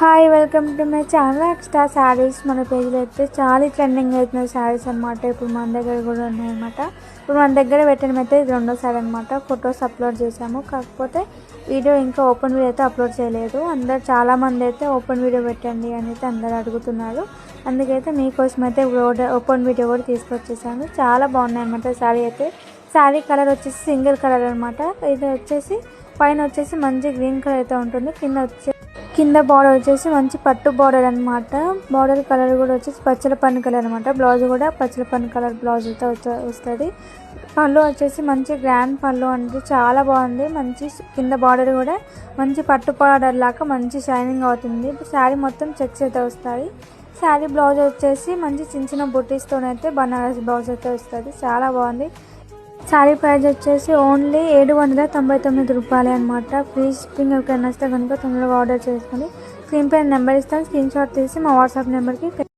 Hi welcome to my channel extra saris. మన పేజ్లో అయితే చాలా ట్రెండింగ్ అవుతున్న శారీస్ అనమాట. ఇప్పుడు మన దగ్గర కూడా ఉన్నాయన్నమాట. ఇప్పుడు మన దగ్గర పెట్టడం అయితే ఇది రెండో సారీ అనమాట. ఫొటోస్ అప్లోడ్ చేసాము, కాకపోతే వీడియో ఇంకా ఓపెన్ వీడియో అయితే అప్లోడ్ చేయలేదు. అందరు చాలామంది అయితే ఓపెన్ వీడియో పెట్టండి అని అయితే అందరు అడుగుతున్నారు. అందుకైతే మీకోసం అయితే ఓపెన్ వీడియో కూడా తీసుకొచ్చేసాను. చాలా బాగున్నాయి అనమాట శారీ అయితే. శారీ కలర్ వచ్చేసి సింగిల్ కలర్ అనమాట. ఇది వచ్చేసి పైన వచ్చేసి మంచి గ్రీన్ కలర్ అయితే ఉంటుంది. కింద బార్డర్ వచ్చేసి మంచి పట్టు బార్డర్ అనమాట. బార్డర్ కలర్ కూడా వచ్చేసి పచ్చల పన్ను కలర్ అనమాట. బ్లౌజ్ కూడా పచ్చల పన్ను కలర్ బ్లౌజ్ అయితే వస్తుంది. పళ్ళు వచ్చేసి మంచి గ్రాండ్ పళ్ళు అంటే చాలా బాగుంది. మంచి కింద బార్డర్ కూడా మంచి పట్టు బార్డర్ లాగా మంచి షైనింగ్ అవుతుంది. శారీ మొత్తం చెక్స్ అయితే వస్తాయి. శారీ బ్లౌజ్ వచ్చేసి మంచి చిన్న చిన్న బుట్టీస్తోనైతే బనారస్ బ్లౌజ్ అయితే వస్తుంది. చాలా బాగుంది. శారీ ప్రైస్ వచ్చేసి ఓన్లీ 799 రూపాయలే అనమాట. ఫ్రీ షిప్పింగ్ ఎవరికైనా వస్తే కనుక తొందరగా ఆర్డర్ చేసుకొని స్క్రీన్ పైన నెంబర్ ఇస్తాను. స్క్రీన్ షాట్ తీసి మా వాట్సాప్ నెంబర్కి